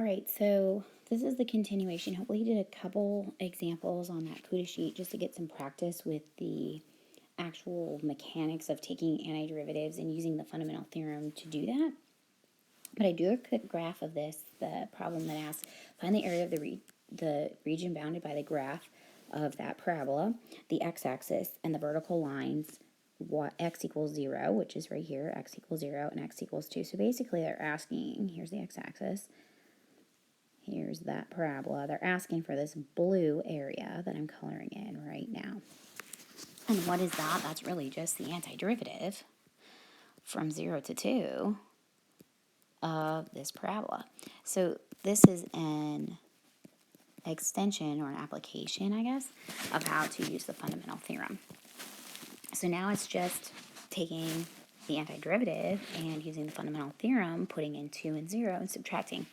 right, so this is the continuation. Hopefully you did a couple examples on that CUDA sheet just to get some practice with the actual mechanics of taking antiderivatives and using the fundamental theorem to do that. But I do a quick graph of this, the problem that asks, find the area of the region bounded by the graph of that parabola, the x-axis, and the vertical lines, x equals 0, which is right here, x equals 0, and x equals 2. So basically they're asking, here's the x-axis, here's that parabola. They're asking for this blue area that I'm coloring in right now. And what is that? That's really just the antiderivative from 0 to 2 of this parabola. So this is an extension or an application, I guess, of how to use the fundamental theorem. So now it's just taking the antiderivative and using the fundamental theorem, putting in 2 and 0 and subtracting.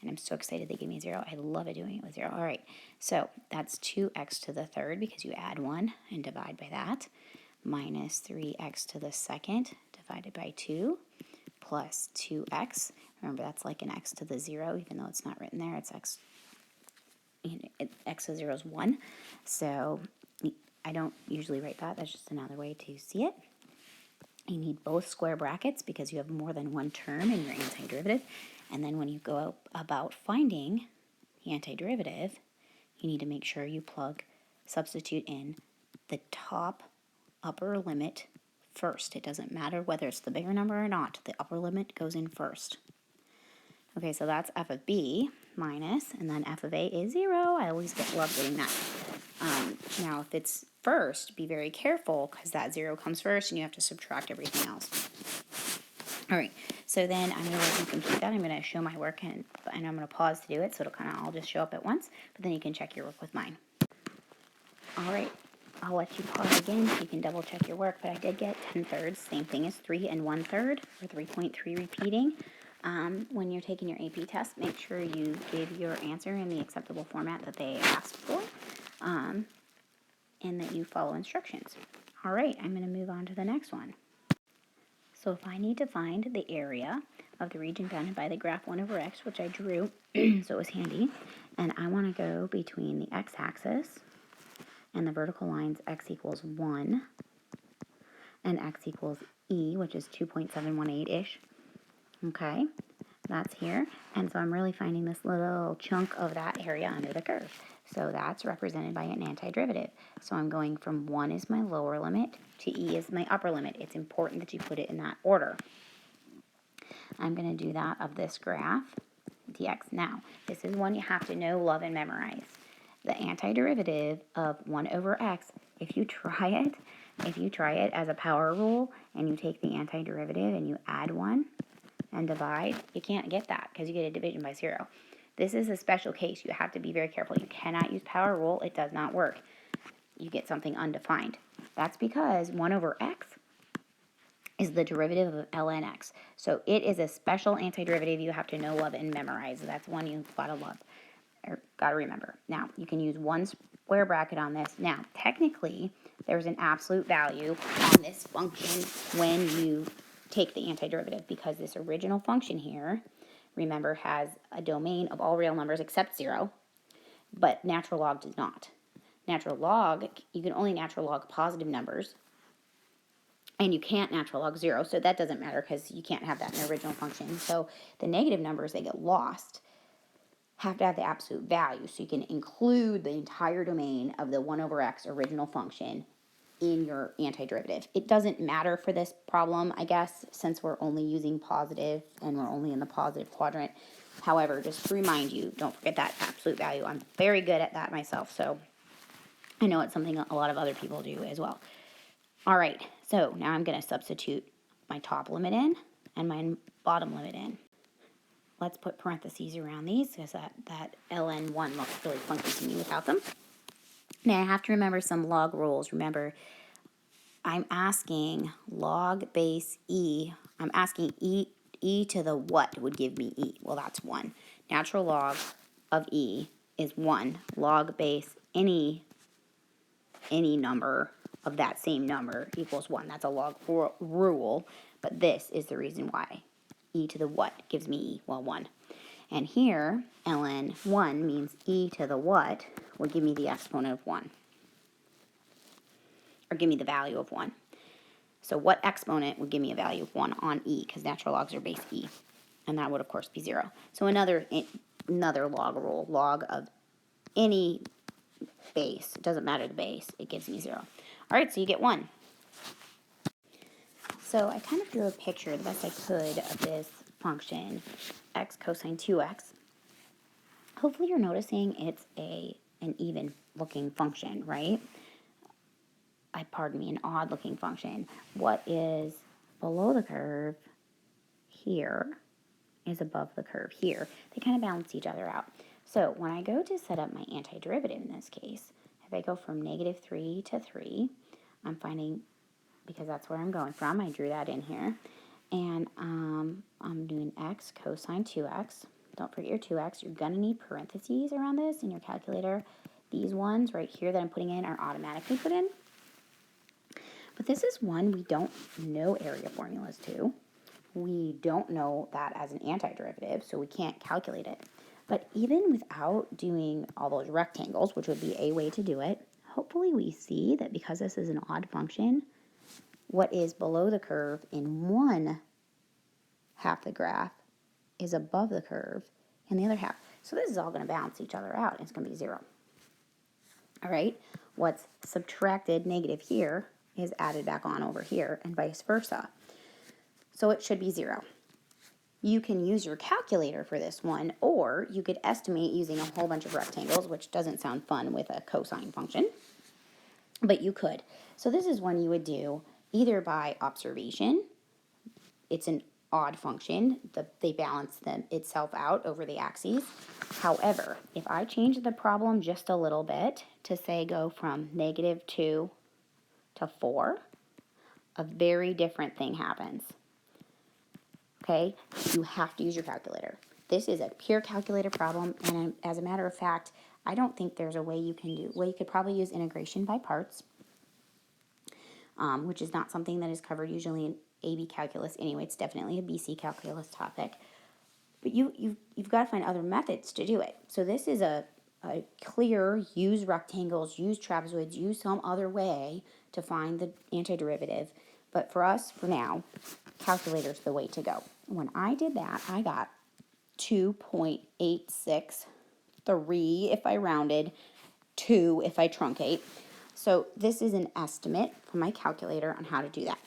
And I'm so excited they gave me 0. I love it doing it with 0. All right, so that's 2x to the third because you add 1 and divide by that, minus 3x to the second divided by 2, plus 2x. Remember, that's like an x to the 0, even though it's not written there. It's x, x to 0 is 1. So I don't usually write that. That's just another way to see it. You need both square brackets because you have more than one term in your antiderivative. And then when you go about finding the antiderivative, you need to make sure you substitute in the top upper limit first. It doesn't matter whether it's the bigger number or not. The upper limit goes in first. Okay, so that's f of b minus, and then f of a is 0. I always love getting that. Now, if it's first, be very careful because that 0 comes first and you have to subtract everything else. All right, so then I'm going to let you compute that. I'm going to show my work and I'm going to pause to do it so it'll kind of all just show up at once, but then you can check your work with mine. All right, I'll let you pause again so you can double check your work, but I did get 10/3, same thing as 3 1/3, or 3.3 repeating. When you're taking your AP test, make sure you give your answer in the acceptable format that they asked for, and that you follow instructions. All right, I'm going to move on to the next one. So if I need to find the area of the region bounded by the graph 1 over x, which I drew, so it was handy, and I want to go between the x-axis and the vertical lines x equals 1 and x equals e, which is 2.718-ish. Okay, that's here. And so I'm really finding this little chunk of that area under the curve. So that's represented by an antiderivative. So I'm going from 1 is my lower limit to e is my upper limit. It's important that you put it in that order. I'm going to do that of this graph, dx. Now, this is one you have to know, love, and memorize. The antiderivative of 1 over x, if you try it as a power rule and you take the antiderivative and you add 1 and divide, you can't get that because you get a division by 0. This is a special case. You have to be very careful. You cannot use power rule. It does not work. You get something undefined. That's because 1 over x is the derivative of ln x. So it is a special antiderivative you have to know, love, and memorize. That's one you've got to love or got to remember. Now, you can use one square bracket on this. Now, technically, there's an absolute value on this function when you take the antiderivative because this original function here, remember, has a domain of all real numbers except 0, but natural log does not. Natural log, you can only natural log positive numbers, and you can't natural log 0, so that doesn't matter because you can't have that in the original function. So the negative numbers, they get lost, have to have the absolute value, so you can include the entire domain of the 1 over x original function in your antiderivative. It doesn't matter for this problem, I guess, since we're only using positive and we're only in the positive quadrant. However, just to remind you, don't forget that absolute value. I'm very good at that myself, so I know it's something a lot of other people do as well. All right, so now I'm going to substitute my top limit in and my bottom limit in. Let's put parentheses around these because that ln1 looks really funky to me without them. Now, I have to remember some log rules. Remember, I'm asking log base e. I'm asking e to the what would give me e. Well, that's 1. Natural log of e is 1. Log base any number of that same number equals 1. That's a log rule, but this is the reason why. E to the what gives me e? Well, 1. And here, ln 1 means e to the what would give me the exponent of 1. Or give me the value of 1. So what exponent would give me a value of 1 on e, because natural logs are base e. And that would, of course, be 0. So another log rule, log of any base, it doesn't matter the base, it gives me 0. All right, so you get 1. So I kind of drew a picture the best I could of this function, x cosine 2x. Hopefully you're noticing it's an even looking function, right? Pardon me, an odd looking function. What is below the curve here is above the curve here. They kind of balance each other out. So when I go to set up my antiderivative in this case, if I go from -3 to 3, I'm finding, because that's where I'm going from, I drew that in here, and I'm doing x cosine 2x. Don't forget your 2x. You're going to need parentheses around this in your calculator. These ones right here that I'm putting in are automatically put in. But this is one we don't know area formulas to. We don't know that as an antiderivative, so we can't calculate it. But even without doing all those rectangles, which would be a way to do it, hopefully we see that because this is an odd function, what is below the curve in one half the graph is above the curve in the other half. So this is all going to balance each other out, and it's going to be 0. All right, what's subtracted negative here is added back on over here, and vice versa. So it should be 0. You can use your calculator for this one, or you could estimate using a whole bunch of rectangles, which doesn't sound fun with a cosine function, but you could. So this is one you would do either by observation. It's an odd function. They balance itself out over the axes. However, if I change the problem just a little bit to say go from -2 to 4, a very different thing happens. Okay, you have to use your calculator. This is a pure calculator problem, and as a matter of fact, I don't think there's a way you can do. Well, you could probably use integration by parts, which is not something that is covered usually in AB calculus anyway. It's definitely a BC calculus topic. But you've got to find other methods to do it. So this is a clear, use rectangles, use trapezoids, use some other way to find the antiderivative. But for us, for now, calculator's the way to go. When I did that, I got 2.863 if I rounded, 2 if I truncate. So this is an estimate from my calculator on how to do that.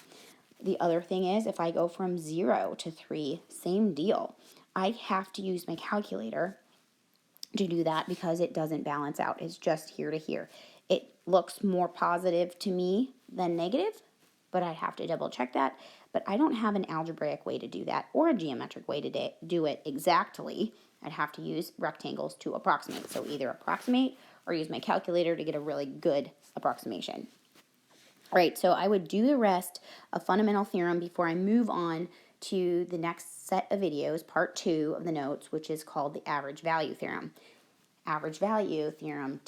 The other thing is, if I go from 0 to 3, same deal. I have to use my calculator to do that because it doesn't balance out. It's just here to here. It looks more positive to me than negative, but I have to double check that. But I don't have an algebraic way to do that or a geometric way to do it exactly. I'd have to use rectangles to approximate. So either approximate or use my calculator to get a really good approximation. All right, so I would do the rest of fundamental theorem before I move on to the next set of videos, part 2 of the notes, which is called the average value theorem. Average value theorem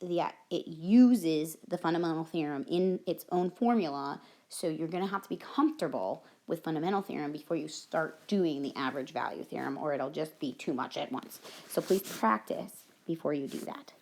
it uses the fundamental theorem in its own formula, so you're going to have to be comfortable with fundamental theorem before you start doing the average value theorem, or it'll just be too much at once. So please practice before you do that.